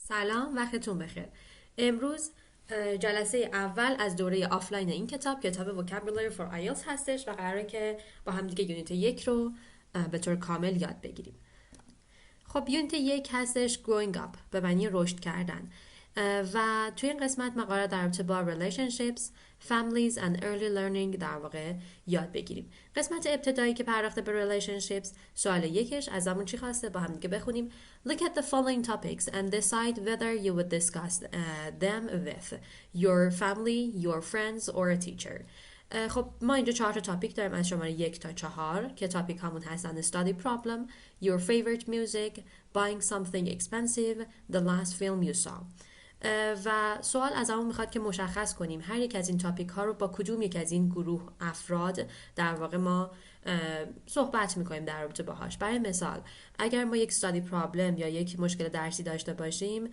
سلام، وقتتون بخیر. امروز جلسه اول از دوره آفلاین این کتاب Vocabulary for IELTS هستش و قراره که با هم دیگه یونیت 1 رو به طور کامل یاد بگیریم. خب یونیت 1 هستش Growing Up، به معنی رشد کردن، و توی این قسمت ما قراره در رابطه با relationships, families and early learning در واقع یاد بگیریم. قسمت ابتدایی که پرداخته به relationships، سوال یکش از همون چی خواسته؟ با هم دیگه بخونیم. Look at the following topics and decide whether you would discuss them with your family, your friends or a teacher. خب ما اینجا 4 تا تاپیک داریم از شماره 1 تا 4 که تاپیک همون هستن study problem, your favorite music, buying something expensive, the last film you saw. و سوال از همون میخواد که مشخص کنیم هر یک از این تاپیک ها رو با کدوم یک از این گروه افراد در واقع ما صحبت میکنیم در رابطه باهاش. برای مثال اگر ما یک study problem یا یک مشکل درسی داشته باشیم،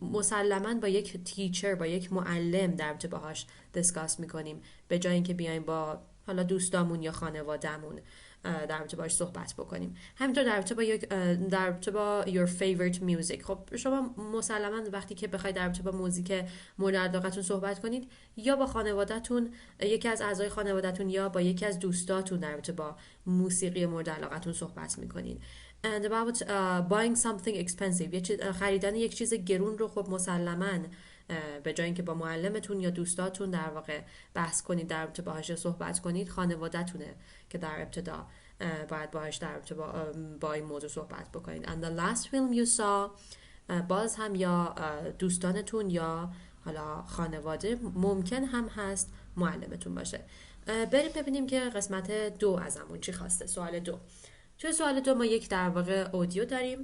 مسلماً با یک تیچر، با یک معلم در رابطه باهاش دیسکاس میکنیم، به جای اینکه بیایم با حالا دوستامون یا خانوادهمون در رابطه باهاش صحبت بکنیم. همینطور در رابطه با your favorite music. خب شما مسلماً وقتی که بخواید در رابطه با موزیک مورد علاقتون صحبت کنید، یا با خانوادهتون، یکی از اعضای خانوادهتون، یا با یکی از دوستاتون در رابطه با موسیقی مورد علاقتون صحبت میکنید. And about buying something expensive، خریدن یک چیز گرون رو خب مسلماً به جای اینکه با معلمتون یا دوستاتون در واقع بحث کنید، در رابطه باهاش صحبت کنید، خانواده‌تونه که در ابتدا باید باهاش در رابطه با این موضوع صحبت بکنید. And the last film you saw، باز هم یا دوستانتون یا حالا خانواده، ممکن هم هست معلمتون باشه. بریم ببینیم که قسمت 2 ازمون چی خواسته. سوال 2. توی سوال 2 ما یک در واقع اودیو داریم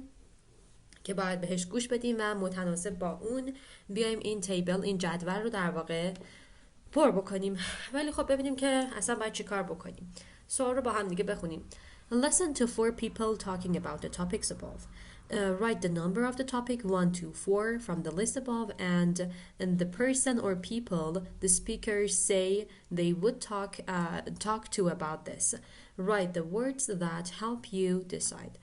که باید بهش گوش بدیم و متناسب با اون بیایم این تیبل، این جدول رو در واقع پر بکنیم. ولی خب ببینیم که اصلا باید چی کار بکنیم. سوال رو با هم دیگه بخونیم. Listen to 4 people talking about the topics above. Write the number of the topic 1 to 4 from the list above and the person or people the speakers say they would talk to about this. Write the words that help you decide.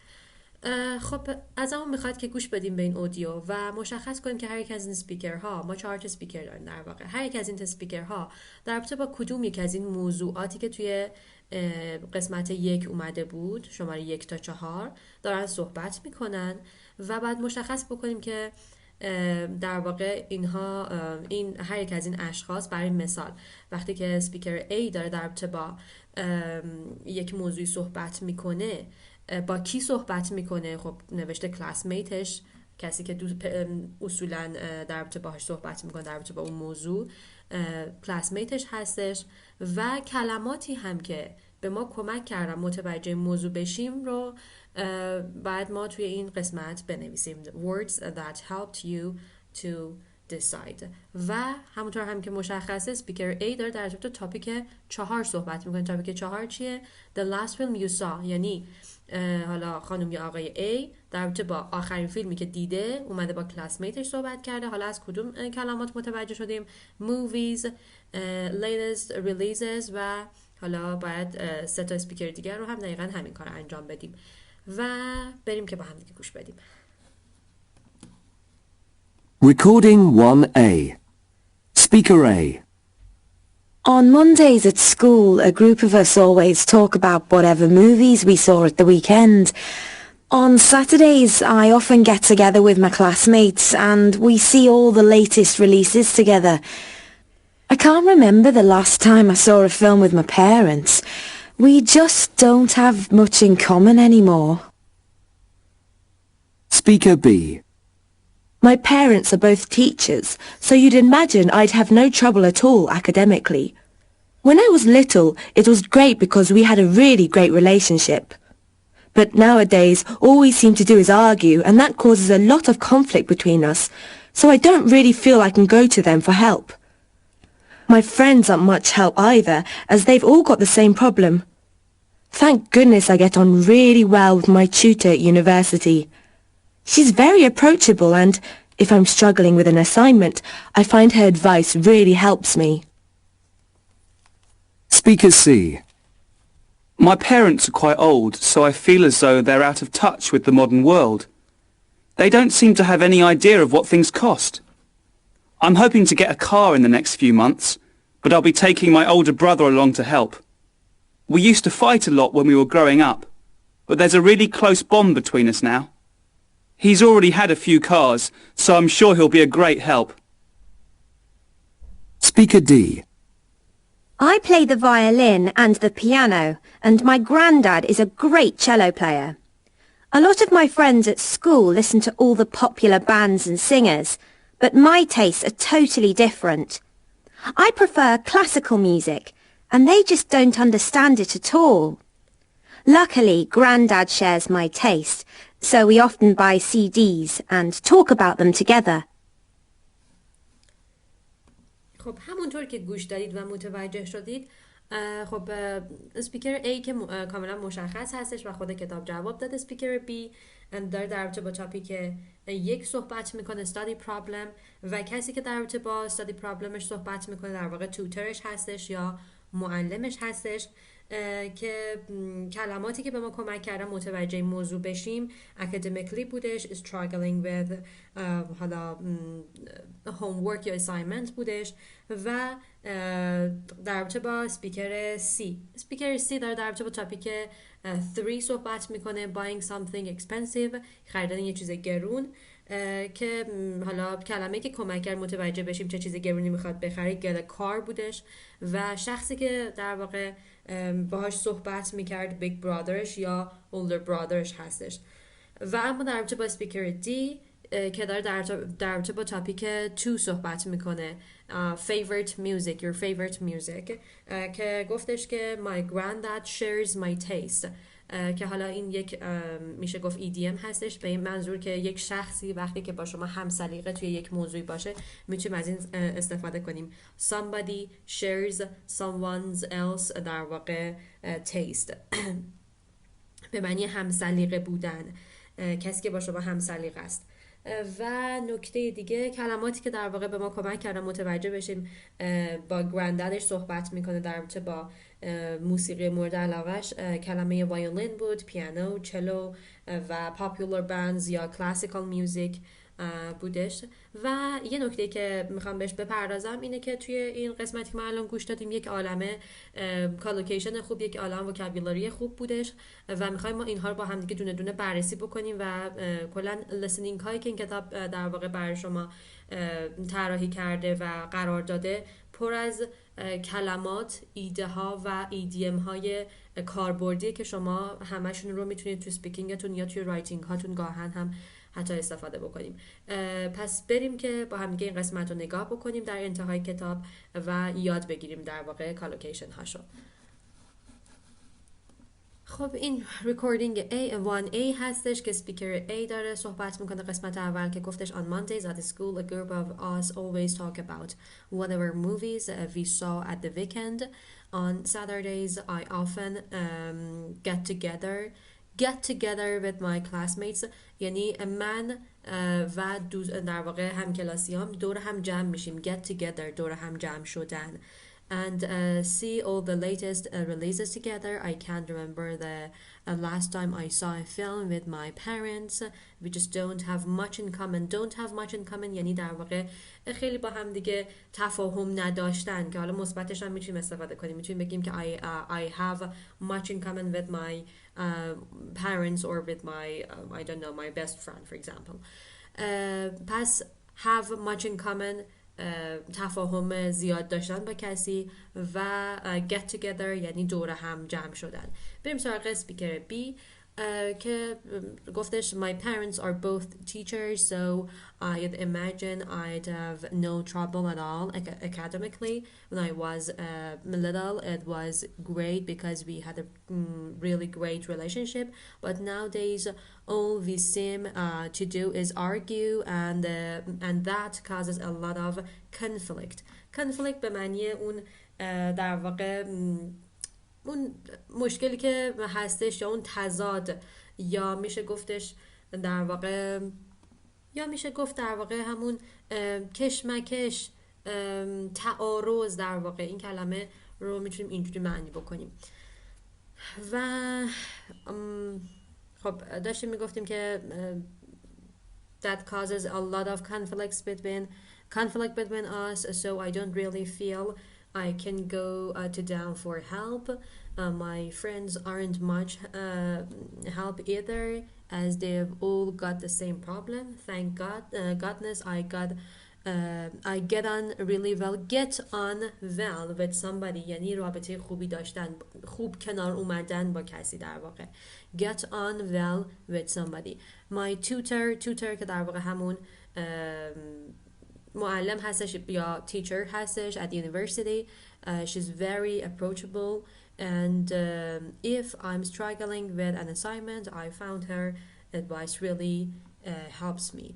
خب از همون میخواد که گوش بدیم به این اودیو و مشخص کنیم که هر یک از این سپیکرها، ما 4 تا سپیکر داریم در واقع، هر یک از این سپیکرها در رابطه با کدوم یک از این موضوعاتی که توی قسمت 1 اومده بود، شماره 1 تا 4 دارن صحبت میکنن و بعد مشخص بکنیم که در واقع اینها، این هر یک از این اشخاص، برای مثال وقتی که سپیکر A داره در رابطه با یک موضوعی صحبت میکنه، با کی صحبت میکنه؟ خب نوشته کلاسمیتش، کسی که اصولا در رابطه باهاش صحبت میکنه در رابطه با اون موضوع، کلاسمیتش هستش و کلماتی هم که به ما کمک کردن متوجه موضوع بشیم رو بعد ما توی این قسمت بنویسیم. Words that helped you to decide. و همونطور هم که مشخصه سپیکر A داره در رابطه تاپیک 4 صحبت میکنه. تاپیک 4 چیه؟ The last film you saw، یعنی حالا خانم یا آقای A در رابطه با آخرین فیلمی که دیده اومده با کلاسمیتش صحبت کرده. حالا از کدوم کلمات متوجه شدیم؟ movies, latest releases و حالا باید 3 تا اسپیکر دیگر رو هم دقیقا همین کار انجام بدیم و بریم که با هم دیگه گوش بدیم. Recording 1A. Speaker A. On Mondays at school, a group of us always talk about whatever movies we saw at the weekend. On Saturdays, I often get together with my classmates and we see all the latest releases together. I can't remember the last time I saw a film with my parents. We just don't have much in common anymore. Speaker B. My parents are both teachers, so you'd imagine I'd have no trouble at all academically. When I was little, it was great because we had a really great relationship. But nowadays, all we seem to do is argue, and that causes a lot of conflict between us, so I don't really feel I can go to them for help. My friends aren't much help either, as they've all got the same problem. Thank goodness I get on really well with my tutor at university. She's very approachable and, if I'm struggling with an assignment, I find her advice really helps me. Speaker C. My parents are quite old, so I feel as though they're out of touch with the modern world. They don't seem to have any idea of what things cost. I'm hoping to get a car in the next few months, but I'll be taking my older brother along to help. We used to fight a lot when we were growing up, but there's a really close bond between us now. He's already had a few cars, so I'm sure he'll be a great help. Speaker D. I play the violin and the piano, and my granddad is a great cello player. A lot of my friends at school listen to all the popular bands and singers, but my tastes are totally different. I prefer classical music, and they just don't understand it at all. Luckily, Grandad shares my taste, so we often buy CDs and talk about them together. خب همونطور که گوش دادید و متوجه شدید، خب اسپیکر A که کاملا مشخص هستش و خود کتاب جواب داد. اسپیکر B داره در رابطه با تاپیک یک صحبت میکنه، study problem، و کسی که در رابطه با study problemش صحبت میکنه در واقع توترش هستش یا معلمش هستش، که کلماتی که به ما کمک کردن متوجه موضوع بشیم academically بودش، struggling with حالا homework یا assignment بودش، و در رابطه با اسپیکر C. اسپیکر C داره در رابطه با تاپیک 3 صحبت میکنه، buying something expensive، خریدن یه چیز گرون، که حالا کلمه که کمک کرد متوجه بشیم چه چیز گرونی میخواد بخره get a car بودش، و شخصی که در واقع باهاش صحبت میکرد big brotherش یا older brotherش هستش. و اما در رابطه با اسپیکر D که داره در رابطه با تاپیک 2 صحبت میکنه، favorite music, your favorite music، که گفتش که my granddad shares my taste، که حالا این یک میشه گفت EDM هستش، به این منظور که یک شخصی وقتی که با شما هم سلیقه توی یک موضوعی باشه میتونیم از این استفاده کنیم. somebody shares someone's else در واقع taste به معنی هم سلیقه بودن، کسی که با شما هم سلیقه است. و نکته دیگه، کلماتی که در واقع به ما کمک کردن متوجه بشیم با گرنددش صحبت میکنه در رابطه با موسیقی مورد علاقهش، کلمه وایولین بود، پیانو، چلو و پاپولار بندز یا کلاسیکال میوزیک بودش. و یه نکته که میخوام بهش بپردازم اینه که توی این قسمتی که ما الان گوش دادیم یک عالمه کالوکیشن خوب، یک عالم وکابولاری خوب بودش و میخوایم ما اینها رو با هم دیگه دونه دونه بررسی بکنیم و کلا لیسنینگ هایی که این کتاب در واقع برای شما طراحی کرده و قرار داده پر از کلمات، ایده ها و ایدیم های کاربردی که شما همشون رو میتونید توی سپیکینگتون یا توی رایتینگ هاتون گاهن هم حتی استفاده بکنیم. پس بریم که با هم دیگه این قسمت رو نگاه بکنیم در انتهای کتاب و یاد بگیریم در واقع کالوکیشن هاشو. خب این ریکوردینگ A1A هستش که سپیکر A داره صحبت میکنه. قسمت اول که گفتش on Mondays at the school a group of us always talk about whatever movies we saw at the weekend. On Saturdays I often get together with my classmates، یعنی من و در واقع همکلاسیام دور هم جمع میشیم. get together دور هم جمع شدن. and see all the latest releases together. I can't remember the last time I saw a film with my parents. We just don't have much in common. Don't have much in common یعنی در واقع خیلی با هم دیگه تفاهم نداشتن، که حالا مثبتش هم میتونیم استفاده کنیم. میتونیم بگیم که I have much in common with my parents or with my I don't know, my best friend for example. پس have much in common تفاهم زیاد داشتن با کسی و get together یعنی دور هم جمع شدن. بریم سراغ اسپیکر B که گفتش my parents are both teachers so I'd imagine I'd have no trouble at all academically. When I was little it was great because we had a really great relationship, but nowadays all we seem to do is argue and that causes a lot of conflict به معنی اون در واقع اون مشکلی که هستش یا اون تضاد یا میشه گفت در واقع همون کشمکش، تعارض در واقع. این کلمه رو میتونیم اینجوری معنی بکنیم. و خب داشتیم میگفتیم که that causes a lot of conflict between us, so I don't really feel I can go to them for help. My friends aren't much help either, as they've all got the same problem. Thank God, goodness, I get on really well. Get on well with somebody یعنی رابطه خوبی داشتن، خوب کنار اومدن با کسی در واقع. Get on well with somebody. My tutor که در واقع همون معلم هستش یا teacher هستش at university. She's very approachable, and if I'm struggling with an assignment, I found her advice really helps me.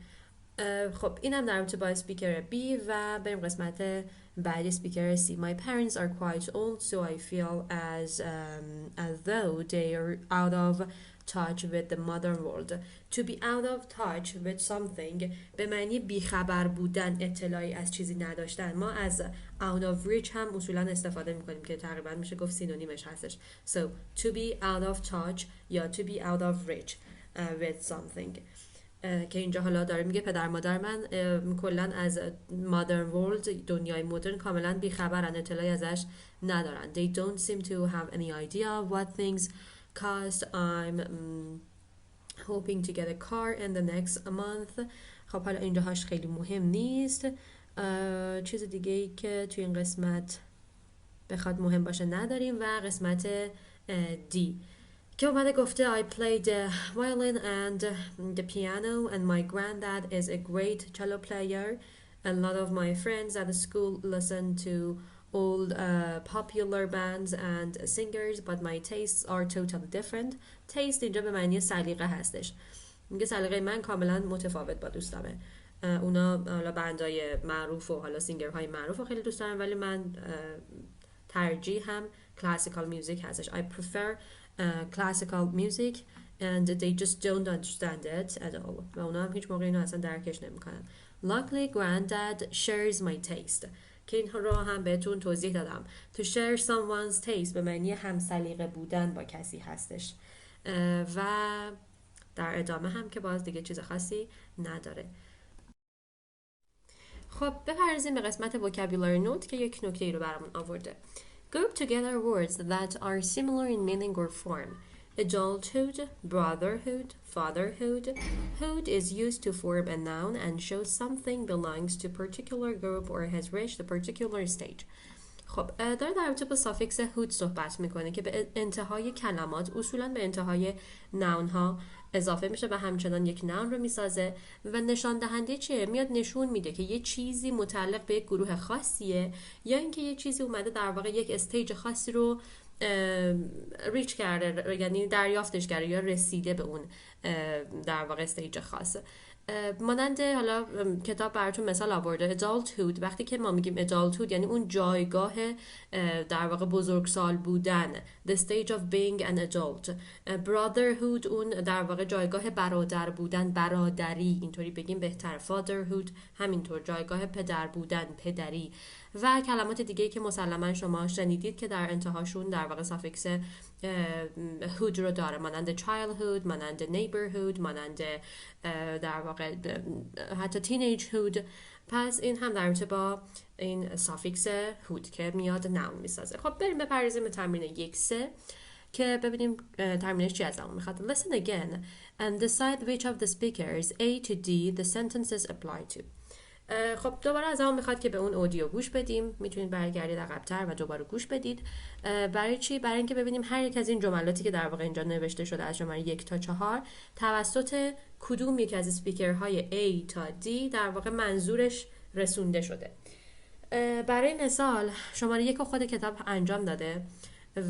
خب اینم در رابطه با اسپیکر B و بریم قسمت بعدی اسپیکر C. My parents are quite old, so I feel as though they are out of touch with the modern world. To be out of touch with something به معنی بیخبر بودن، اطلاعی از چیزی نداشتن. ما از out of reach هم اصولا استفاده میکنیم که تقریبا میشه گفت سینونیمش هستش. So to be out of touch یا to be out of reach with something. که اینجا حالا داره میگه پدر مادر من کلا از modern world، دنیای مدرن، کاملا بیخبرن، اطلاعی ازش ندارن. They don't seem to have any idea of what things cost. I'm hoping to get a car in the next month. خب حالا اینجاهاش خیلی مهم نیست. چیز دیگه ای که توی این قسمت بخواد مهم باشه نداریم. و قسمت D که اومده گفته I played the violin and the piano and my granddad is a great cello player. A lot of my friends at the school listen to old popular bands and singers, but my tastes are totally different. Taste اینجا به معنی سلیقه هستش. میگه سلیقه من کاملا متفاوت با دوستامه. اونا حالا بندای معروف و حالا سینگرهای معروف رو خیلی دوست دارن، ولی من ترجیحم classical music هستش. I prefer classical music and they just don't understand it at all. و اونا هم هیچ موقع اینو اصلا درکش نمیکنن. Luckily granddad shares my taste. که این رو هم بهتون توضیح دادم. To share someone's taste به معنی هم سلیقه بودن با کسی هستش. و در ادامه هم که باز دیگه چیز خاصی نداره. خب بپردازیم به قسمت vocabulary note که یک نکته ای رو برامون آورده. Group together words that are similar in meaning or form. Adulthood, brotherhood, fatherhood. Hood is used to form a noun and shows something belongs to a particular group or has reached a particular stage. خب داره در رابطه با سافیکس هود صحبت میکنه که به انتهای کلمات، اصولا به انتهای ناون ها اضافه میشه و همچنان یک ناون رو میسازه و نشان دهنده چیه؟ میاد نشون میده که یه چیزی متعلق به یک گروه خاصیه یا اینکه یه چیزی اومده در واقع یک استیج خاصی رو ریچ کرده، یعنی دریافتش کرده یا رسیده به اون در واقع استیج خاص. مانند حالا کتاب براتون مثال آورده adulthood. وقتی که ما میگیم adulthood یعنی اون جایگاه در واقع بزرگسال بودن، the stage of being an adult. brotherhood اون در واقع جایگاه برادر بودن، برادری اینطوری بگیم بهتر. fatherhood همینطور جایگاه پدر بودن، پدری. و کلمات دیگه که مسلما شما شنیدید که در انتهاشون در واقع سافیکس هود رو داره، مانند childhood، مانند neighborhood، مانند در واقع حتی teenagehood. پس این هم در رابطه با این سافیکس هود که میاد نام میسازه. خب بریم بپردازیم به تمرین 1-3 که ببینیم تمرینش چی از همون میخواد. Listen again and decide which of the speakers A to D the sentences apply to. خب دوباره از همون میخواد که به اون اودیو گوش بدیم. میتونید برگردید عقب‌تر و دوباره گوش بدید. برای چی؟ برای اینکه ببینیم هر یک از این جملاتی که در واقع اینجا نوشته شده از شماره 1 تا 4 توسط کدوم یک از اسپیکرهای A تا D در واقع منظورش رسونده شده. برای مثال شماره 1 خود کتاب انجام داده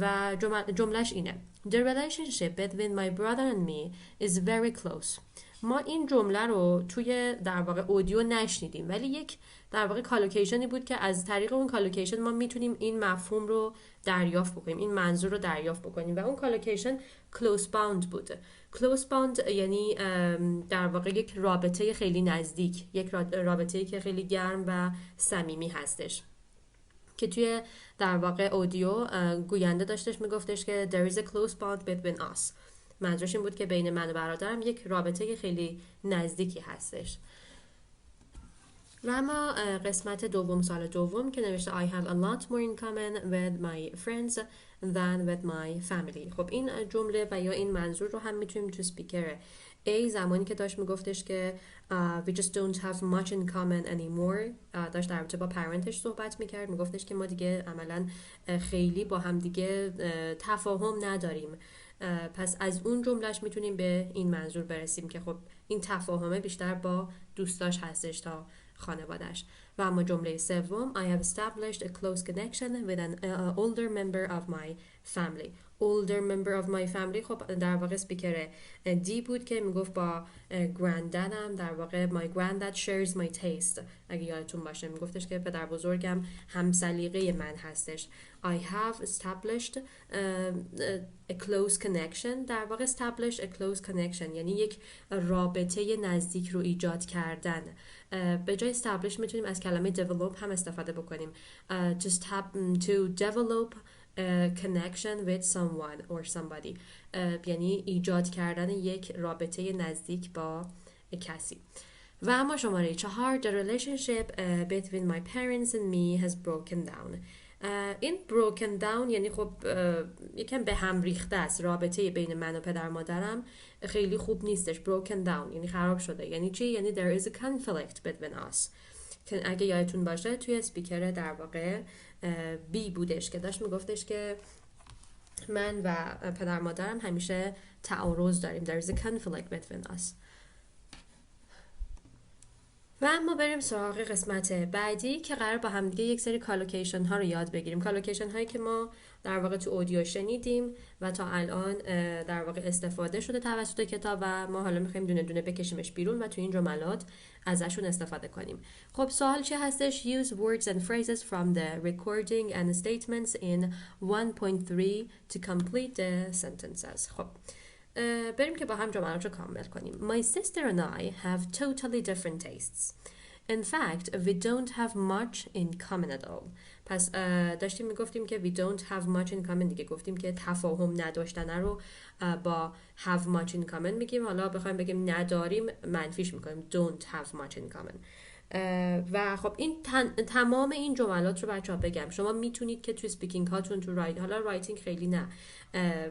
و جملهش اینه: The relationship between my brother and me is very close. ما این جمله رو توی در واقع اودیو نشنیدیم، ولی یک در واقع کالوکیشنی بود که از طریق اون کالوکیشن ما میتونیم این مفهوم رو دریافت بکنیم، این منظور رو دریافت بکنیم و اون کالوکیشن close bound بود. close bound یعنی در واقع یک رابطه خیلی نزدیک، یک رابطه‌ای که خیلی گرم و صمیمی هستش که توی در واقع اودیو گوینده داشتش میگفتش که there is a close bond between us. منظورش این بود که بین من و برادرم یک رابطه خیلی نزدیکی هستش. و اما قسمت دوم، سال دوم که نوشته I have a lot more in common with my friends than with my family. خب این جمله و یا این منظور رو هم میتونیم تو سپیکر A زمانی که داشت میگفتش که we just don't have much in common anymore، داشت در رابطه با پرنتش صحبت میکرد، میگفتش که ما دیگه عملا خیلی با هم دیگه تفاهم نداریم. پس از اون جملهش میتونیم به این منظور برسیم که خب این تفاهمه بیشتر با دوستاش هستش تا خانوادش. و اما جمله سوم I have established a close connection with an older member of my family. older member of my family خب در واقع سپیکر دی بود که میگفت با گرانددم در واقع my granddad shares my taste. اگه یادتون باشه میگفتش که پدر بزرگم هم سلیقه من هستش. I have established a close connection. در واقع establish a close connection یعنی یک رابطه نزدیک رو ایجاد کردن. به جای establish میتونیم از کلمه develop هم استفاده بکنیم. To develop a connection with someone or somebody. یعنی ایجاد کردن یک رابطه نزدیک با کسی. و اما شماره 4 The relationship between my parents and me has broken down. این broken down یعنی خب یکم به هم ریخته است. رابطه بین من و پدر مادرم خیلی خوب نیستش. broken down یعنی خراب شده. یعنی چی؟ یعنی there is a conflict between us. که اگه یادتون باشه توی سپیکر در واقع بی بودش که داشت میگفتش که من و پدر مادرم همیشه تعارض داریم. there is a conflict between us. و اما بریم سراغ قسمت بعدی که قرار با هم دیگه یک سری کالوکیشن ها رو یاد بگیریم. کالوکیشن هایی که ما در واقع تو اودیو شنیدیم و تا الان در واقع استفاده شده توسط کتاب و ما حالا میخوایم دونه دونه بکشیمش بیرون و تو این جملات ازشون استفاده کنیم. خب سوال چی هستش؟ Use words and phrases from the recording and statements in 1.3 to complete the sentences. خب بریم که با هم جملات رو کامل کنیم. My sister and I have totally different tastes. In fact, we don't have much in common at all. پس داشتیم میگفتیم که we don't have much in common. دیگه گفتیم که تفاهم نداشتن رو با have much in common میگیم. حالا بخوایم بگیم نداریم منفیش میکنیم. Don't have much in common. و خب این تمام این جملات رو بچه‌ها بگم شما میتونید که تو سپیکینگ هاتون تو حالا رایتینگ خیلی نه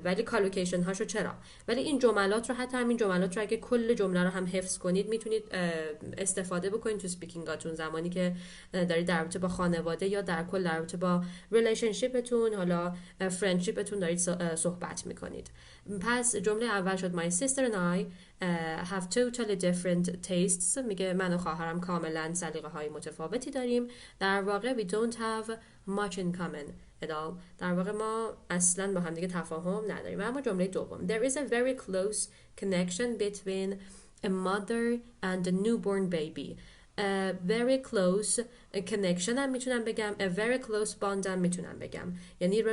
ولی کالوکیشن هاشو چرا، ولی این جملات رو حتی همین جملات رو اگه کل جمله رو هم حفظ کنید میتونید استفاده بکنید تو سپیکینگ هاتون زمانی که دارید در رابطه با خانواده یا در کل در رابطه با ریلیشنشیپتون حالا فرندشیپتون دارید صحبت میکنید. پس جمله اول شد My sister and I have totally different tastes. میگه من و خواهرم کاملا سلیقه های متفاوتی داریم. در واقع we don't have much in common at all. در واقع ما اصلا با هم دیگه تفاهم نداریم. اما جمله دوم There is a very close connection between a mother and a newborn baby. Very close connection هم میتونم بگم. A very close bond هم میتونم بگم. یعنی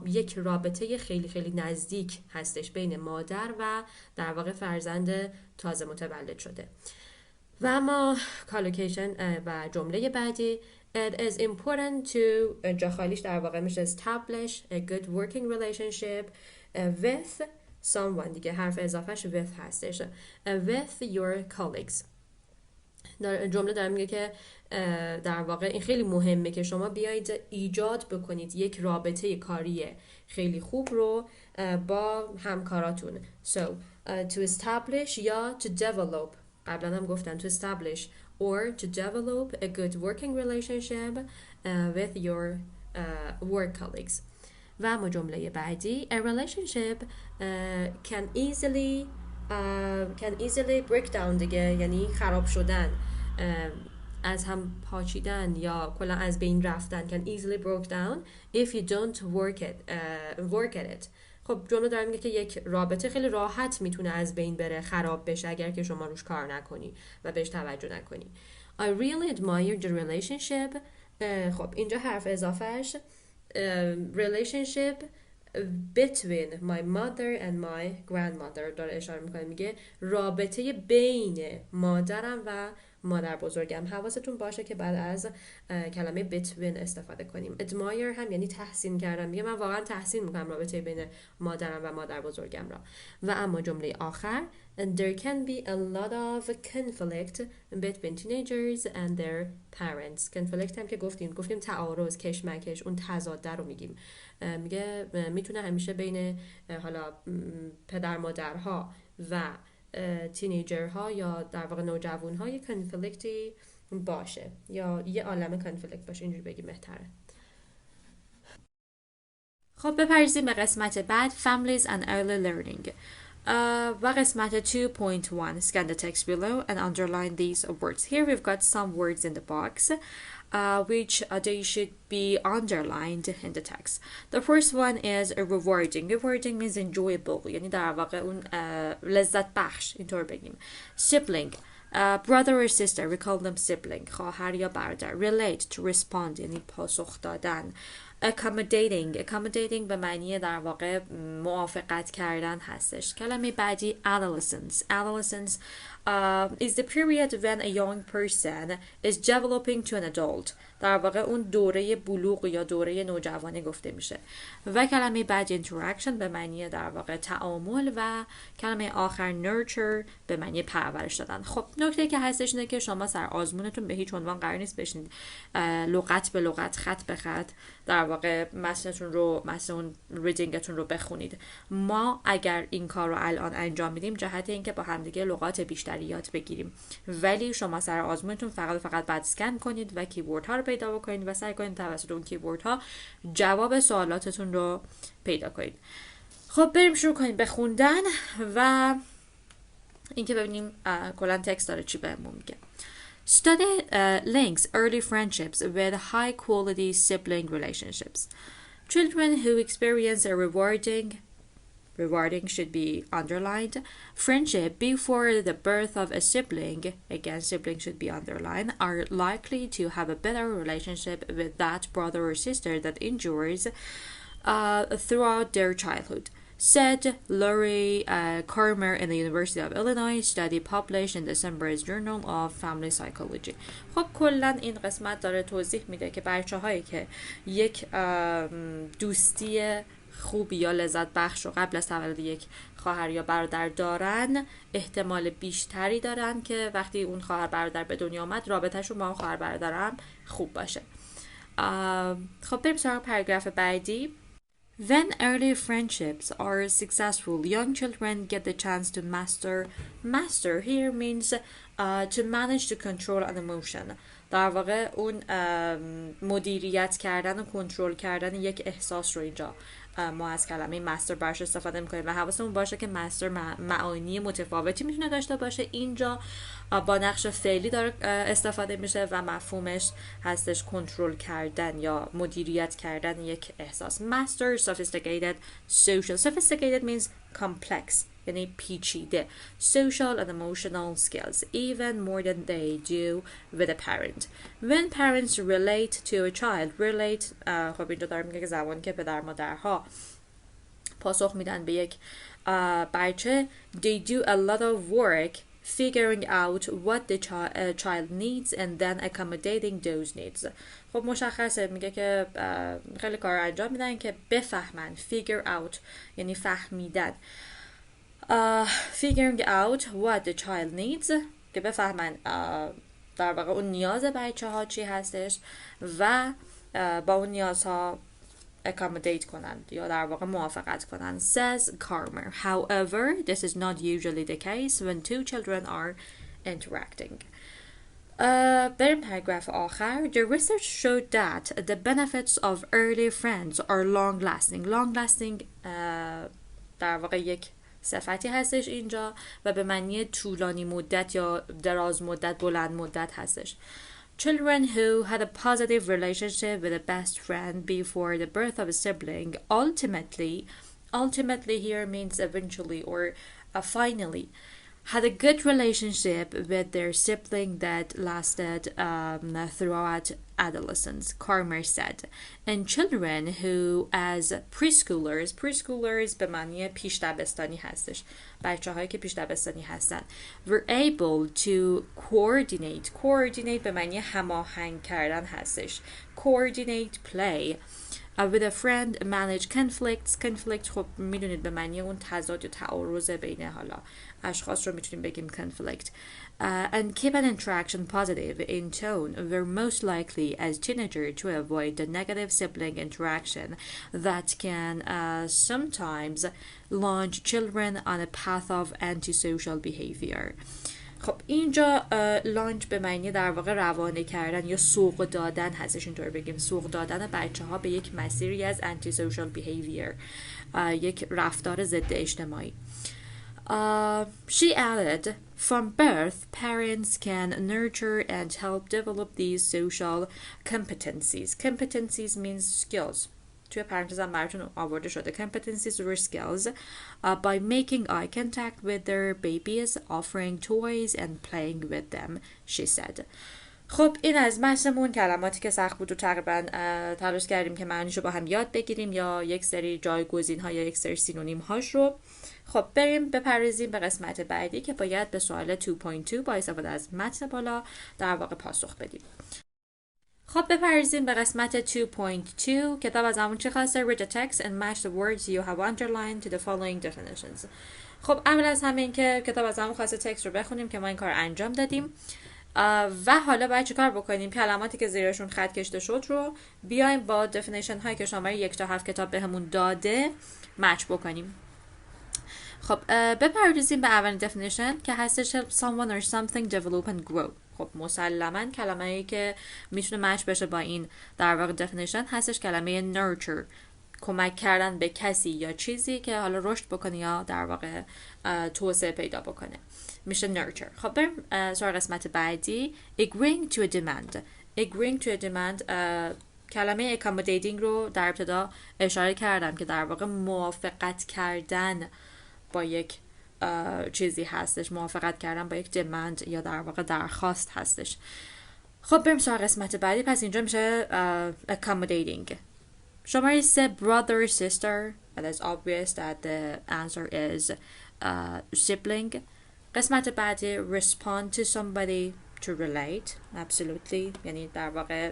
یک رابطه خیلی خیلی نزدیک هستش بین مادر و در واقع فرزند تازه متولد شده. و اما collocation و جمله بعدی It is important to جاخالیش در واقع میشه establish a good working relationship with someone. دیگه حرف اضافهش with هستش. With your colleagues. جمله داره میگه که در واقع این خیلی مهمه که شما بیایید ایجاد بکنید یک رابطه کاری خیلی خوب رو با همکاراتون. So to establish یا to develop قبلا هم گفتن to establish or to develop a good working relationship with your work colleagues. و اما جمله بعدی A relationship can easily break down دیگه یعنی خراب شدن از هم پاچیدن یا کلا از بین رفتن can easily break down if you don't work at it. خب جمله داره میگه که یک رابطه خیلی راحت میتونه از بین بره خراب بشه اگر که شما روش کار نکنی و بهش توجه نکنی. I really admire the relationship. خب اینجا حرف اضافهش relationship between my mother and my grandmother داره اشاره میکنه. میگه رابطه بین مادرم و مادر بزرگم. حواستون باشه که بعد از کلمه between استفاده کنیم. admire هم یعنی تحسین کردن، میگه من واقعا تحسین میکنم رابطه بین مادرم و مادر بزرگم را. و اما جمله آخر and there can be a lot of conflict between teenagers and their parents. conflict هم که گفتیم تعارض، کشمکش، اون تضاد رو میگیم. میگه میتونه همیشه بین حالا پدر مادرها و تینیجرها یا در واقع نوجوانها یه کنفلیکتی باشه یا یه عالمه کنفلیکت باشه، اینجوری بگیم بهتره. خب بپرسیم به قسمت بعد Families and Early Learning و قسمت 2.1 Scan the text below and underline these words. Here we've got some words in the box which they should be underlined in the text. The first one is rewarding. Rewarding means enjoyable، یعنی در واقع اون لذت بخش، اینطور بگیم. Sibling, brother or sister, we call them sibling، خواهر یا برادر. Relate, to respond، یعنی پاسخ دادن. accommodating به معنی در واقع موافقت کردن هستش. کلمه بعدی adolescence is the period when a young person is developing to an adult. در واقع اون دوره بلوغ یا دوره نوجوانی گفته میشه. و کلمه بعدی interaction به معنی در واقع تعامل و کلمه آخر nurture به معنی پرورش دادن. خب نکته که هستش اینه که شما سر آزمونتون به هیچ عنوان قرار نیست بشینید لغت به لغت، خط به خط در واقع متن اون ریدینگتون رو بخونید. ما اگر این کار رو الان انجام میدیم جهت اینکه با همدیگه لغات بیشتری یاد بگیریم، ولی شما سر آزمونتون فقط بعد اسکن کنید و کیورد ها رو پیدا بکنید و سعی کنید توسط اون کیورد ها جواب سوالاتتون رو پیدا کنید. خب بریم شروع کنیم به خوندن و اینکه ببینیم کلا تکست داره چی بهمون میگه. Study links early friendships with high quality sibling relationships. Children who experience a rewarding should be underlined. Friendship before the birth of a sibling, again sibling should be underlined, are likely to have a better relationship with that brother or sister that endures throughout their childhood. Said Laurie Carmer in the University of Illinois, study published in December's Journal of Family Psychology. خب کلا این قسمت داره توضیح میده که بچه‌هایی که یک دوستی خوب یا لذت بخش رو قبل از تولد یک خواهر یا برادر دارن، احتمال بیشتری دارن که وقتی اون خواهر برادر به دنیا آمد رابطهشون با اون خواهر برادر هم خوب باشه. خب بریم سراغ پاراگراف بعدی. When early friendships are successful, young children get the chance to master here means to manage to control an emotion. در واقع اون مدیریت کردن و کنترل کردن یک احساس رو اینجا ما از کلمه مستر برش استفاده میکنیم و حواسمون باشه که مستر معانی متفاوتی میتونه داشته باشه. اینجا با نقش فعلی داره استفاده میشه و مفهومش هستش کنترل کردن یا مدیریت کردن یک احساس. Master sophisticated social. Sophisticated means complex، یعنی پیچیده. Social and emotional skills even more than they do with a parent. When parents relate to a child, خب اینجا دارم میگه که زمانی که پدر مادرها پاسخ میدن به یک بچه they do a lot of work figuring out what the child needs and then accommodating those needs. خب مشخصه میگه که خیلی کار انجام میدن که بفهمن. figure out یعنی فهمیدن. figuring out what the child needs که بفهمن در واقع اون نیاز بچه ها چی هستش و با اون نیازها accommodate کنند یا در واقع موافقت کنند. Says Carmer. However, this is not usually the case when two children are interacting. بریم پاراگراف آخر. The research showed that the benefits of early friends are long-lasting. Long-lasting در واقع یک صفتی هستش اینجا و به معنی طولانی مدت یا دراز مدت، بلند مدت هستش. Children who had a positive relationship with a best friend before the birth of a sibling ultimately here means eventually or finally had a good relationship with their sibling that lasted throughout adolescence, Carmer said. And children who as preschoolers به معنی پیش دبستانی هستش، بچه هایی که پیش دبستانی هستن، were able to coordinate به معنی هماهنگ کردن هستش، coordinate play with a friend, manage conflict خب میدونید به معنی اون تضاد یا تعارض بین حالا اشخاص رو میتونیم بگیم conflict and keep an interaction positive in tone were most likely as teenager to avoid the negative sibling interaction that can sometimes launch children on a path of antisocial behavior. خب اینجا لانچ به معنی در واقع روانه کردن یا سوق دادن هستش، اینطور بگیم سوق دادن بچه ها به یک مسیری از antisocial behavior، یک رفتار ضد اجتماعی. She added, from birth, parents can nurture and help develop these social competencies. Competencies means skills. توی پرانتزم براتون آورده شده competencies or skills by making eye contact with their babies, offering toys and playing with them, she said. خب این از متنمون کلماتی که سخت بود و تقریبا تلاش کردیم که معنیشو با هم یاد بگیریم یا یک سری جایگزین ها یا یک سری سینونیم هاش رو. خب بریم بپردازیم به قسمت بعدی که باید به سوال 2.2 با استفاده از متن بالا در واقع پاسخ بدیم. خب بپردازیم به قسمت 2.2. کتاب از همون چی خواسته؟ Read the text and match the words you have underlined to the following definitions. خب اول از همه این که کتاب از همون خواسته تکست رو بخونیم که ما این کار انجام دادیم و حالا باید چه کار بکنیم؟ کلماتی که زیرشون خط کشیده شد رو بیایم با definition هایی که شماره 1 تا 7 کتاب بهمون داده مچ بکنیم. خب بپردازیم به اولین definition که هستش help someone or something develop and grow. خب مسلماً کلمه‌ای که میتونه مچ بشه با این در واقع definition هستش کلمه nurture، کمک کردن به کسی یا چیزی که حالا رشد بکنه یا در واقع توسعه پیدا بکنه، میشه nurture. خب بریم سراغ قسمت بعدی. agreeing to a demand کلمه accommodating رو در ابتدا اشاره کردم که در واقع موافقت کردن با یک چیزی هستش، موافقت کردن با یک demand یا در واقع درخواست هستش. خب بریم سراغ قسمت بعدی. پس اینجا میشه accommodating. شماره 3 brother sister. It is obvious that the answer is sibling. قسمت بعدی respond to somebody to relate. Absolutely. یعنی در واقع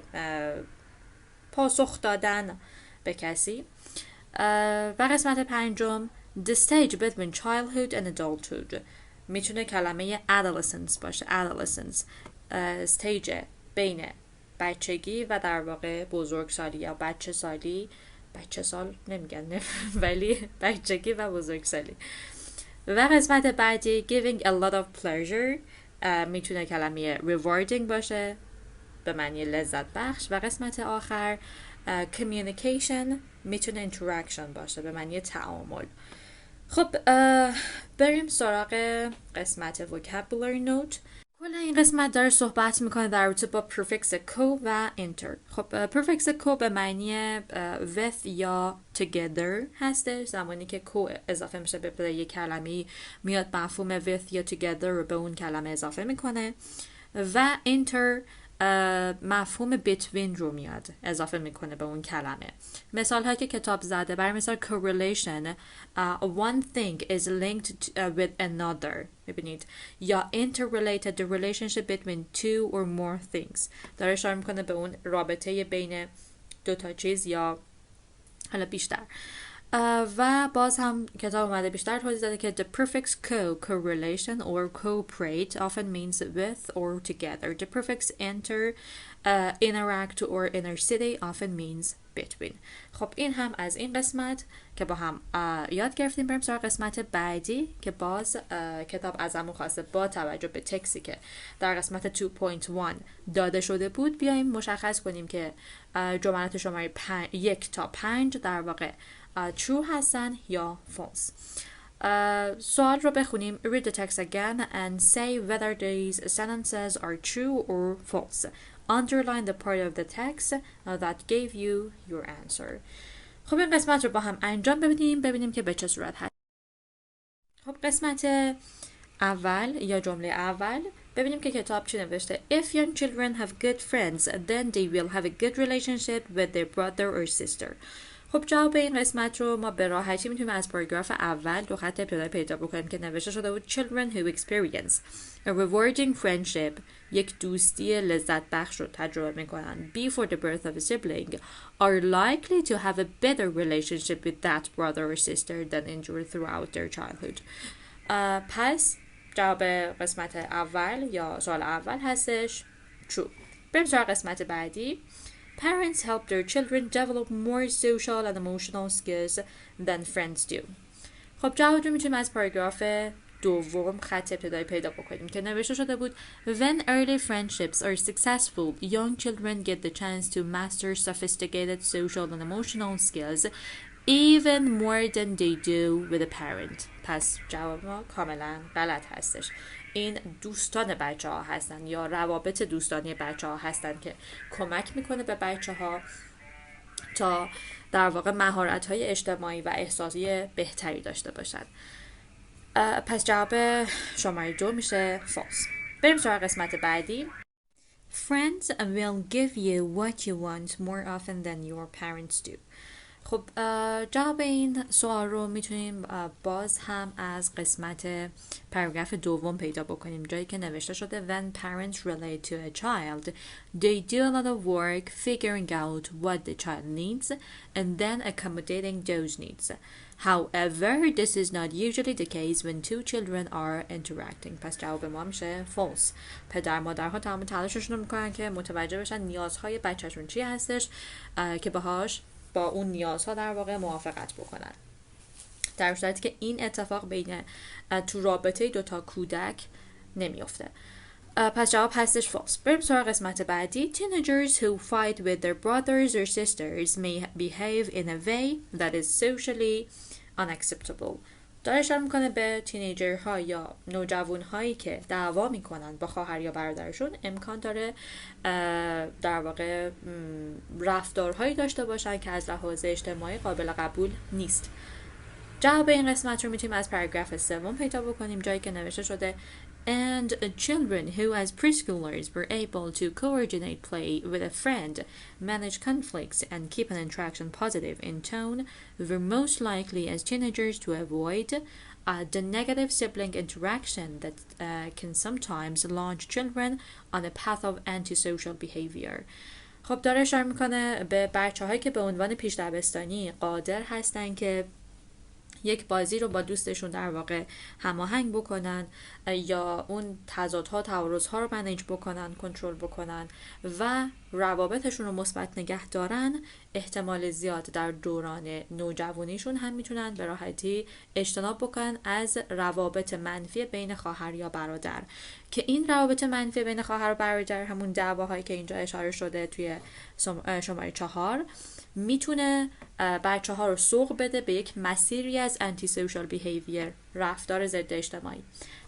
پاسخ دادن به کسی. و قسمت پنجم the stage between childhood and adulthood. میتونه کلمه adolescence باشه. adolescence stage بین بچگی و در واقع بزرگسالی یا بچه سال نمیگن ولی بچگی و بزرگسالی. و قسمت بعدی giving a lot of pleasure میتونه کلمه rewarding باشه به معنی لذت بخش. و قسمت آخر communication میتونه interaction باشه به معنی تعامل. خب بریم سراغ قسمت vocabulary note. کلا این قسمت داره صحبت میکنه در رابطه با prefix co و inter. خب prefix co به معنی with یا together هستش. زمانی که co اضافه میشه به یک کلمه میاد مفهوم with یا together رو به اون کلمه اضافه میکنه و inter مفهوم between رو میاد اضافه میکنه به اون کلمه. مثال هایی که کتاب زده برای مثال correlation one thing is linked with another ببینید، یا interrelated the relationship between two or more things داره اشاره میکنه به اون رابطه بین دو تا چیز یا حالا بیشتر. و باز هم کتاب اومده بیشتر توضیح داده که the prefix co, correlation or cooperate often means with or together. The prefix inter, interact or intercity often means between. خب این هم از این قسمت که با هم یاد گرفتیم. بریم سراغ قسمت بعدی که باز کتاب ازمون خواسته با توجه به تکسی که در قسمت 2.1 داده شده بود بیایم مشخص کنیم که جملات شماره 1 تا 5 در واقع true هستن یا false. سوال رو بخونیم. Read the text again and say whether these sentences are true or false. Underline the part of the text that gave you your answer. خب این قسمت رو با هم انجام ببینیم که به چه صورت هست. خب قسمت اول یا جمله اول ببینیم که کتاب چی نوشته. If young children have good friends, then they will have a good relationship with their brother or sister. خب جواب این قسمت رو ما به راحتی میتونیم از پاراگراف اول دو خط ابتدایی پیدا بکنیم که نوشته شده بود children who experience a rewarding friendship، یک دوستی لذت بخش رو تجربه میکنن before the birth of a sibling are likely to have a better relationship with that brother or sister than endured throughout their childhood. پس جواب قسمت اول یا سوال اول هستش true. بریم سراغ قسمت بعدی. Parents help their children develop more social and emotional skills than friends do. خب جواب رو میتونیم از پاراگراف دوم خط ابتدایی پیدا بکنیم که نوشته شده بود When early friendships are successful, young children get the chance to master sophisticated social and emotional skills even more than they do with a parent. پس جواب ما کاملا غلط هستش. این دوستان بچه ها هستن یا روابط دوستانی بچه ها هستن که کمک میکنه به بچه ها تا در واقع مهارت های اجتماعی و احساسی بهتری داشته باشن. پس جواب شماره 2 میشه false. بریم سراغ قسمت بعدی. Friends will give you what you want more often than your parents do. خب جواب این سوال رو میتونیم باز هم از قسمت پاراگراف دوم پیدا بکنیم جایی که نوشته شده When parents relate to a child, they do a lot of work figuring out what the child needs and then accommodating those needs. However, this is not usually the case when two children are interacting. پس جواب ما میشه false. پدر مادرها تمام تلاششون رو میکنن که متوجه بشن نیازهای بچهشون چی هستش که باهاش با اون نیازها در واقع موافقت بکنن. در صورتی که این اتفاق بین تو رابطه دوتا کودک نمیافته. پس جواب هستش false. بریم سراغ قسمت بعدی. Teenagers who fight with their brothers or sisters may behave in a way that is socially unacceptable. داشتم میکنه به تینیجرها یا نوجوانهایی که دعوا میکنن با خواهر یا برادرشون امکان داره در واقع رفتارهایی داشته باشن که از لحاظ اجتماعی قابل قبول نیست. جواب این قسمت رو میتونیم از پاراگراف سوم پیدا بکنیم جایی که نوشته شده And children who as preschoolers were able to coordinate play with a friend, manage conflicts and keep an interaction positive in tone were most likely as teenagers to avoid the negative sibling interaction that can sometimes launch children on a path of antisocial behavior. خب داره اشاره میکنه به بچه‌هایی که به عنوان پیش دبستانی قادر هستن که یک بازی رو با دوستشون در واقع هماهنگ بکنن یا اون تضادها تعارضها رو منیج بکنن، کنترل بکنن و روابطشون رو مثبت نگه دارن، احتمال زیاد در دوران نوجوانیشون هم میتونن به راحتی اجتناب بکنن از روابط منفی بین خواهر یا برادر که این روابط منفی بین خواهر و برادر همون دعواهایی که اینجا اشاره شده توی شماره 4 میتونه بچه ها رو سوق بده به یک مسیری از anti social behavior، رفتار ضد اجتماعی.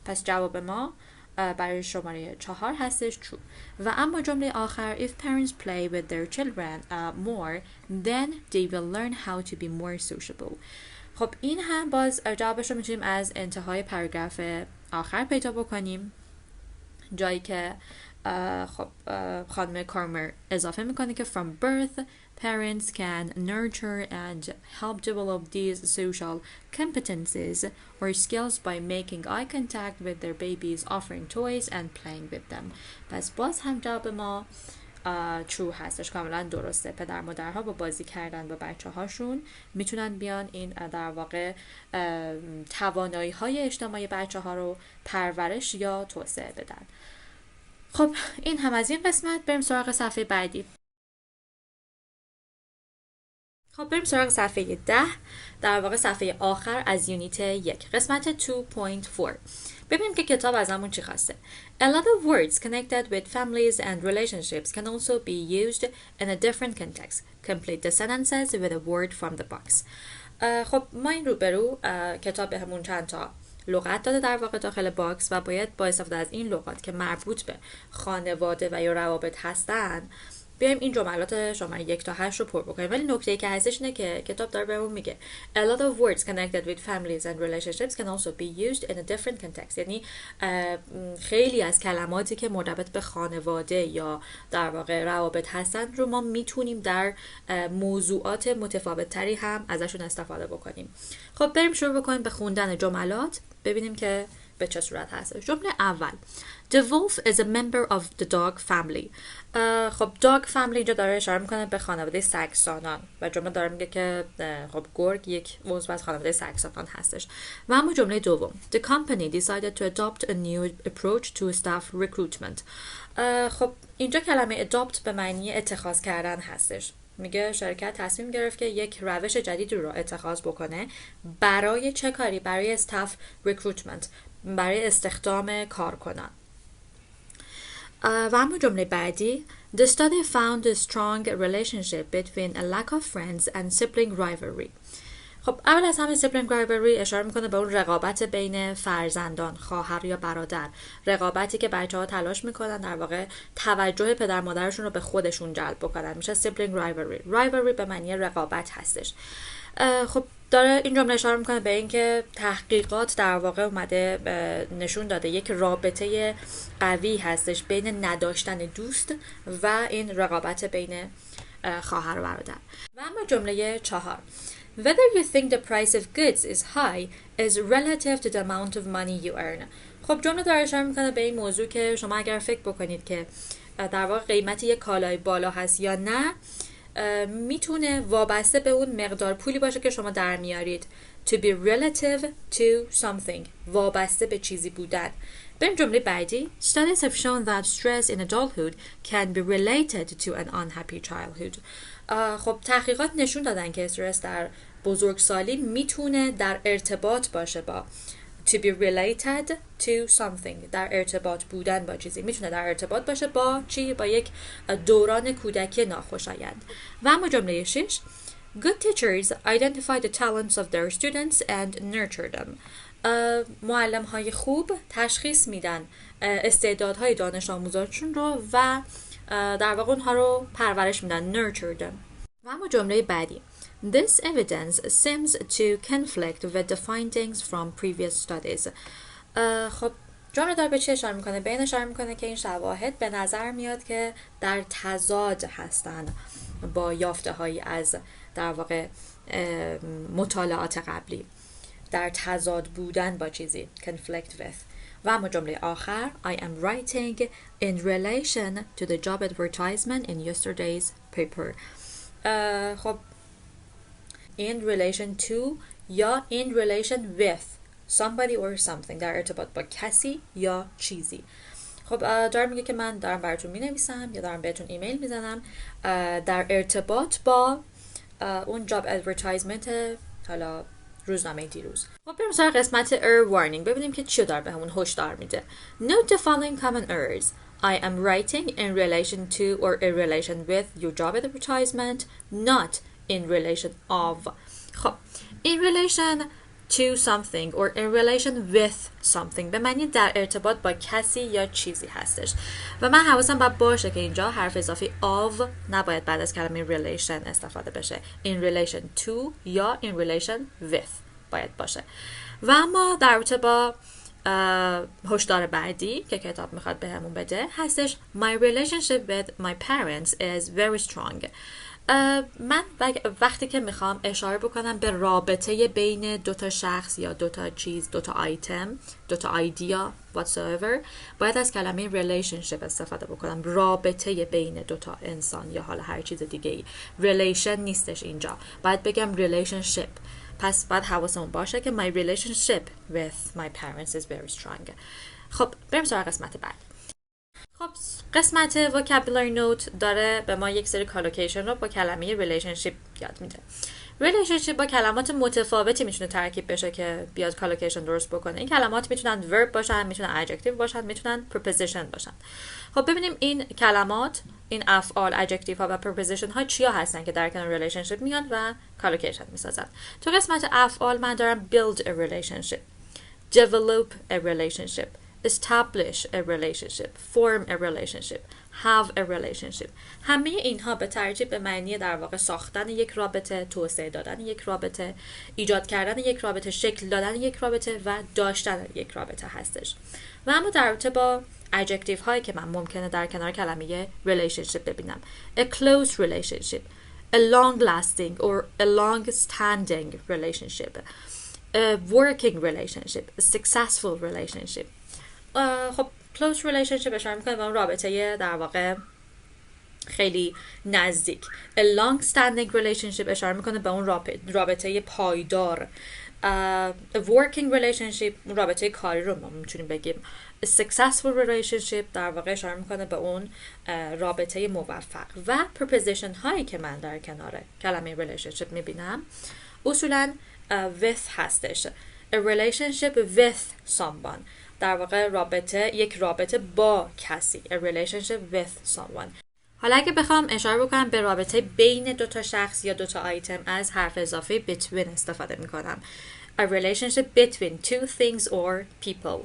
پس جواب ما برای شماره 4 هستش true. و اما جمله آخر if parents play with their children more then they will learn how to be more sociable. خب این هم باز جوابش رو میتونیم از انتهای پاراگراف آخر پیدا بکنیم جایی که خب خانم کارمر اضافه میکنه که from birth parents can nurture and help develop these social competencies or skills by making eye contact with their babies, offering toys and playing with them. پس باز هم جواب ما true هستش، کاملا درسته. پدر مادرها با بازی کردن با بچه هاشون میتونن بیان این در واقع توانایی های اجتماعی بچه ها رو پرورش یا توسعه بدن. خب این هم از این قسمت. بریم سراغ صفحه بعدی. خب بریم سراغ صفحه 10، در واقع صفحه آخر از یونیت 1 قسمت 2.4. ببینیم که کتاب از همون چی خواسته. A lot of words connected with families and relationships can also be used in a different context. Complete the sentences with a word from the box. خب ما این روبرو کتاب به همون چند تا لغت داده در واقع داخل باکس و باید با استفاده از این لغات که مربوط به خانواده و یا روابط هستن بیایم این جملات شماره 1 تا 8 رو پر بکنیم. ولی نکته‌ای که هستش اینه که کتاب داره بهمون میگه a lot of words connected with families and relationships can also be used in a different context. یعنی خیلی از کلماتی که مرتبط به خانواده یا در واقع روابط هستن رو ما میتونیم در موضوعات متفاوت تری هم ازشون استفاده بکنیم. خب بریم شروع بکنیم به خوندن جملات، ببینیم که به چه صورت هست. جمله اول The wolf is a member of the dog family. خب dog family اینجا داره اشاره میکنه به خانواده سگسانان و جمله داره میگه که خب گرگ یک عضو از خانواده سگسانان هستش. و اما جمله دوم The company decided to adopt a new approach to staff recruitment. خب اینجا کلمه adopt به معنی اتخاذ کردن هستش. میگه شرکت تصمیم گرفت که یک روش جدید رو اتخاذ بکنه برای چه کاری؟ برای staff recruitment، برای استخدام کارکنان. و اما جمله بعدی The study found a strong relationship between a lack of friends and sibling rivalry. خب اول از همه sibling rivalry اشاره میکنه به اون رقابت بین فرزندان، خواهر یا برادر، رقابتی که بچه‌ها تلاش میکنن در واقع توجه پدر مادرشون رو به خودشون جلب بکنن، میشه sibling rivalry به معنی رقابت هستش. خب داره این جمله اشاره میکنه به اینکه تحقیقات در واقع اومده نشون داده یک رابطه قوی هستش بین نداشتن دوست و این رقابت بین خواهر و برادر. و اما جمله 4 Whether you think the price of goods is high is relative to the amount of money you earn. خب جمله داره اشاره میکنه به این موضوع که شما اگر فکر بکنید که در واقع قیمت یک کالای بالا هست یا نه میتونه وابسته به اون مقدار پولی باشه که شما در میارید. To be relative to something، وابسته به چیزی بودن. بریم جمله بعدی. Studies have shown that stress in adulthood can be related to an unhappy childhood. خب تحقیقات نشون دادن که استرس در بزرگسالی میتونه در ارتباط باشه با to be related to something، در ارتباط بودن با چیزی، میتونه در ارتباط باشه با چی؟ با یک دوران کودکی ناخوشایند. و اما جمله 6 Good teachers identify the talents of their students and nurture them. معلم های خوب تشخیص میدن استعدادهای دانش آموزانشون رو و در واقع اونها رو پرورش میدن nurture them. و اما جمله بعدی This evidence seems to conflict with the findings from previous studies. خب جمله داره به چه اشاره میکنه؟ به این اشاره میکنه که این شواهد به نظر میاد که در تضاد هستن با یافته هایی از در واقع مطالعات قبلی، در تضاد بودن با چیزی conflict with. و اما جمله آخر I am writing in relation to the job advertisement in yesterday's paper. خب in relation to یا in relation with somebody or something، در ارتباط با کسی یا چیزی. خب دارم میگه که من دارم براتون مینویسم یا دارم بهتون ایمیل میزنم در ارتباط با اون جاب ادورتایزمنت حالا روزنامه دیروز. خب بریم سراغ قسمت error warning، ببینیم که چی داره به همون هشدار میده. Note the following common errors. I am writing in relation to or in relation with your job advertisement, not in relation of. خب in relation to something or in relation with something به معنی در ارتباط با کسی یا چیزی هستش و من حواسم باید باشه که اینجا حرف اضافی of نباید بعد از کلمه relation استفاده بشه. in relation to یا in relation with باید باشه. و اما در رابطه با هشدار بعدی که کتاب میخواد بهمون بده هستش My relationship with my parents is very strong. من وقتی که میخوام اشاره بکنم به رابطه بین دوتا شخص یا دوتا چیز، دوتا آیتم، دوتا آیدیا whatsoever، باید از کلمه relationship استفاده بکنم. رابطه بین دوتا انسان یا حالا هر چیز دیگه ای. relation نیستش اینجا، باید بگم relationship. پس باید حواسمون باشه که my relationship with my parents is very strong. خب بریم سراغ قسمت بعد. خب قسمت vocabulary note داره به ما یک سری کالوکیشن رو با کلمه relationship یاد میده. relationship با کلمات متفاوتی میتونه ترکیب بشه که بیاد کالوکیشن درست بکنه. این کلمات میتونن verb باشن، میتونن adjective باشن، میتونن preposition باشن. خب ببینیم این کلمات، این افعال، adjective ها و preposition ها چیا هستن که در کنار relationship میان و کالوکیشن میسازن. تو قسمت افعال من دارم build a relationship, develop a relationship, establish a relationship, form a relationship, have a relationship. همه اینها به ترتیب به معنی در واقع ساختن یک رابطه، توسعه دادن یک رابطه، ایجاد کردن یک رابطه، شکل دادن یک رابطه و داشتن یک رابطه هستش. و اما در رابطه با adjective هایی که من ممکنه در کنار کلمه relationship ببینم. A close relationship, a long lasting or a long standing relationship, a working relationship, a successful relationship. خب close relationship اشاره میکنه به اون رابطه در واقع خیلی نزدیک. A long standing relationship اشاره میکنه به اون رابطه پایدار. A working relationship اون رابطه کاری رو ما میتونیم بگیم. A successful relationship در واقع اشاره میکنه به اون رابطه موفق. و preposition هایی که من در کنار کلمه relationship میبینم اصولا with هستش. A relationship with someone در واقع یک رابطه با کسی. A relationship with someone. حالا اگه بخوام اشاره بکنم به رابطه بین دو تا شخص یا دو تا آیتم از حرف اضافه between استفاده میکنم. A relationship between two things or people.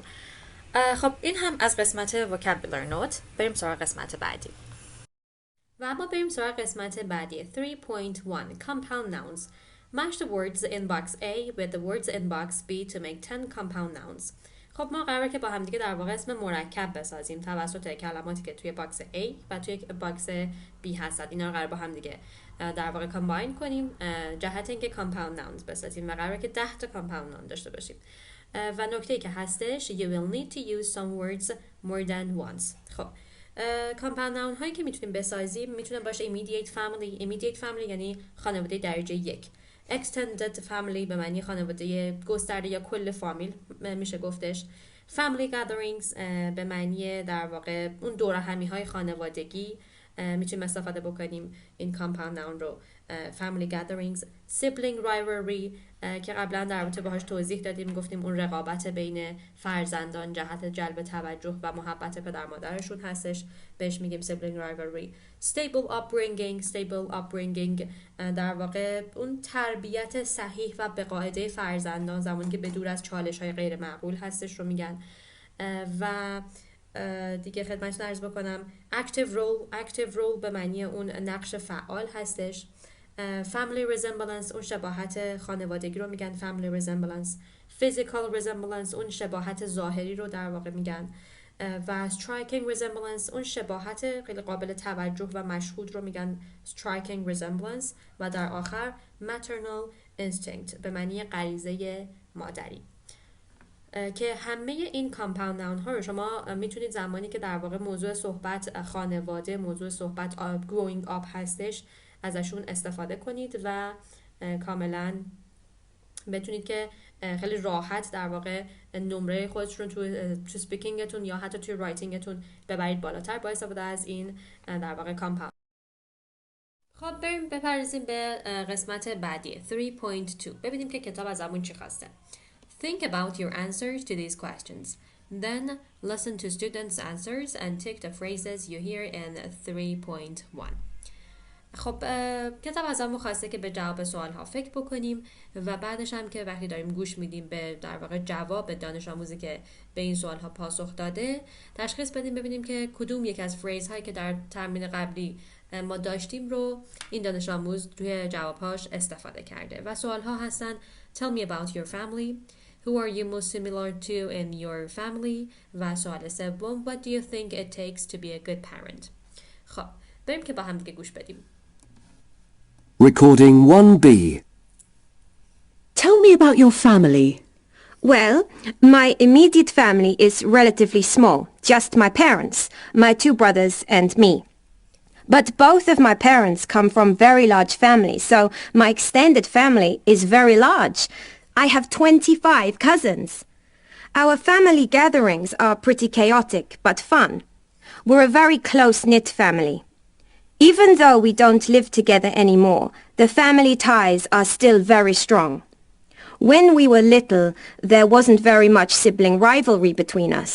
خب این هم از قسمت vocabulary note. بریم سراغ قسمت بعدی. و اما بریم سراغ قسمت بعدی. 3.1 Compound nouns. Match the words in box A with the words in box B to make 10 compound nouns. خب ما قراره که با هم دیگه در واقع اسم مرکب بسازیم توسط کلماتی که توی باکس A و توی باکس B هستن. اینا رو قراره با هم دیگه در واقع کامباین کنیم جهت اینکه compound nouns بسازیم و قراره که 10 تا compound noun داشته باشیم. و نکته‌ای که هستش you will need to use some words more than once. خب compound noun هایی که میتونیم بسازیم میتونه باشه immediate family یعنی خانواده درجه 1. extended family به معنی خانواده گسترده یا کل فامیل میشه گفتش. family gatherings به معنی در واقع اون دور همی های خانوادگی میتونیم استفاده بکنیم این compound noun رو. family gatherings. sibling rivalry که قبلا در رابطه باهاش توضیح دادیم، گفتیم اون رقابت بین فرزندان جهت جلب توجه و محبت پدر مادرشون هستش، بهش میگیم sibling rivalry. stable upbringing در واقع اون تربیت صحیح و به قاعده فرزندان زمانی که بدور از چالش های غیر معقول هستش رو میگن. و دیگه خدمتتون عرض بکنم active role به معنی اون نقش فعال هستش. family resemblance اون شباهت خانوادگی رو میگن family resemblance. physical resemblance اون شباهت ظاهری رو در واقع میگن. و striking resemblance اون شباهت خیلی قابل توجه و مشهود رو میگن striking resemblance. و در آخر maternal instinct به معنی غریزه مادری. که همه این compound noun ها رو شما میتونید زمانی که در واقع موضوع صحبت خانواده، موضوع صحبت growing up هستش ازشون استفاده کنید و کاملا بتونید که خیلی راحت در واقع نمره خودتون تو سپیکینگتون یا حتی توی رایتینگتون ببرید بالاتر با استفاده از این در واقع compound. خب بریم بپردازیم به قسمت بعدی 3.2. ببینیم که کتاب از همون چی خواسته. Think about your answers to these questions. Then listen to students' answers and tick the phrases you hear in 3.1. خب کتاب از همون خواسته که به جواب سوال ها فکر بکنیم و بعدش هم که وقتی داریم گوش میدیم به در واقع جواب دانش آموزی که به این سوال ها پاسخ داده تشخیص بدیم ببینیم که کدوم یک از فریز هایی که در تمرین قبلی ما داشتیم رو این دانش آموز توی جوابهاش استفاده کرده. و سوال ها هستن Tell me about your family. Who are you most similar to in your family? و سوال سوم What do you think it takes to be a good parent? خب بریم که با هم دیگه گوش بدیم. Recording 1B. Tell me about your family. Well, my immediate family is relatively small, just my parents, my 2 brothers and me. But both of my parents come from very large families, so my extended family is very large. I have 25 cousins. Our family gatherings are pretty chaotic, but fun. We're a very close-knit family. Even though we don't live together anymore, the family ties are still very strong. When we were little, there wasn't very much sibling rivalry between us.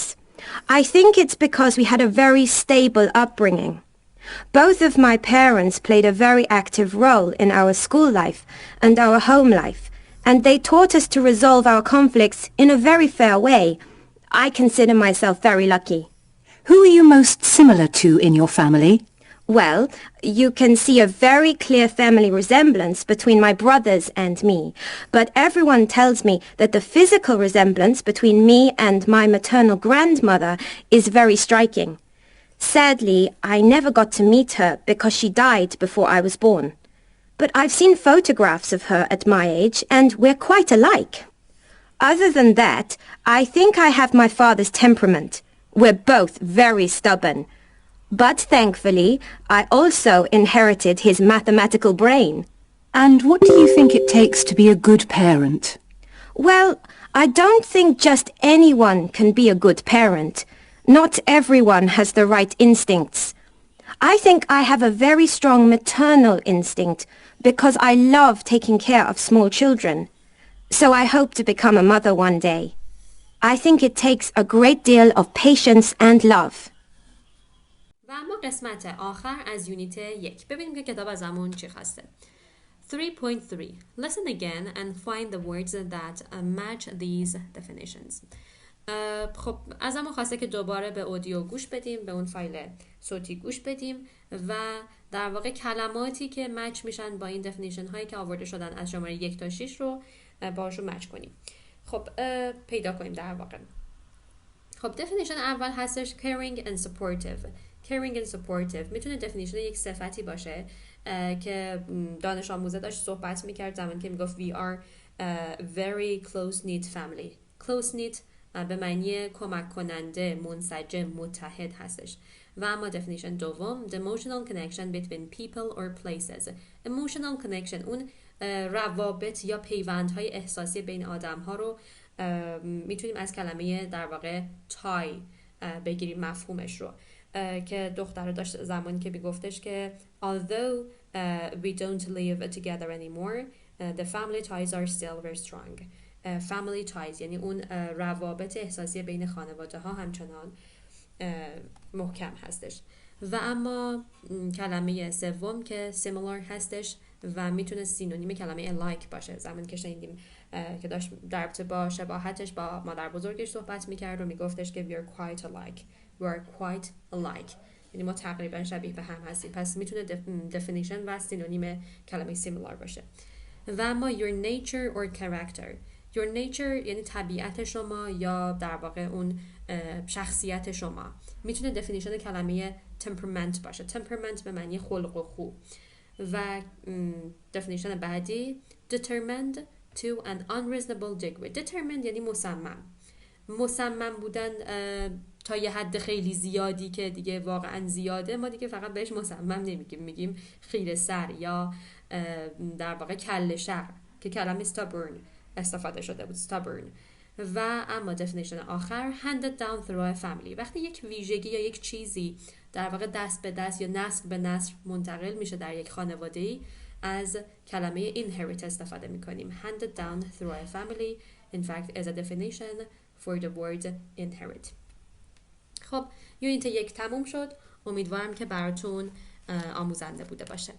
I think it's because we had a very stable upbringing. Both of my parents played a very active role in our school life and our home life, and they taught us to resolve our conflicts in a very fair way. I consider myself very lucky. Who are you most similar to in your family? Well, you can see a very clear family resemblance between my brothers and me, but everyone tells me that the physical resemblance between me and my maternal grandmother is very striking. Sadly, I never got to meet her because she died before I was born. But I've seen photographs of her at my age, and we're quite alike. Other than that, I think I have my father's temperament. We're both very stubborn. But thankfully, I also inherited his mathematical brain. And what do you think it takes to be a good parent? Well, I don't think just anyone can be a good parent. Not everyone has the right instincts. I think I have a very strong maternal instinct because I love taking care of small children. So I hope to become a mother one day. I think it takes a great deal of patience and love. و اما قسمت آخر از یونیت 1 ببینیم که کتاب ازمون چی خواسته. 3.3 Listen again and find the words that match these definitions. خب ازمون خواسته که دوباره به اودیو گوش بدیم، به اون فایل صوتی گوش بدیم و در واقع کلماتی که مچ میشن با این دفینیشن هایی که آورده شدن از شماره 1 تا 6 رو باشون مچ کنیم. خب پیدا کنیم در واقع. خب دفینیشن اول هستش caring and supportive. caring and supportive میتونه دفینیشن یک صفتی باشه که دانش آموزه داشت صحبت میکرد زمانی که میگفت we are a very close-knit family. close-knit به معنی کمک کننده، منسجم، متحد هستش. و اما دفینیشن دوم the emotional connection between people or places. emotional connection اون روابط یا پیوندهای احساسی بین آدم‌ها رو میتونیم از کلمه در واقع تای بگیریم مفهومش رو که دختره داشت زمانی که میگفتش که although we don't live together anymore the family ties are still very strong. family ties یعنی اون روابط احساسی بین خانواده ها همچنان محکم هستش. و اما کلمه سوم که similar هستش و میتونه سینونیم کلمه like باشه. زمانی که شنیدیم که داشت در رابطه با شباهتش با مادر بزرگش صحبت میکرد و میگفتش که we are quite alike. we are quite alike یعنی ما تقریبا شبیه به هم هستیم. پس میتونه definition و سینونیم کلمه similar باشه. و اما your nature or character. your nature یعنی طبیعت شما یا در واقع اون شخصیت شما. میتونه دفینیشن کلمه temperament باشه. temperament به معنی خلق و خو. و دفینیشن بعدی determined to an unreasonable degree. determined یعنی مصمم بودن تا یه حد خیلی زیادی که دیگه واقعا زیاده. ما دیگه فقط بهش مصمم نمیگیم، میگیم خیره سر یا در واقع کله شق که کلمه stubborn استفاده شده بود stubborn. و اما دفینیشن آخر handed down through a family. وقتی یک ویژگی یا یک چیزی در واقع دست به دست یا نسل به نسل منتقل میشه در یک خانواده‌ای از کلمه inherit استفاده میکنیم. handed down through a family in fact is a definition for the word inherit. خب یونیت 1 تموم شد. امیدوارم که براتون آموزنده بوده باشه.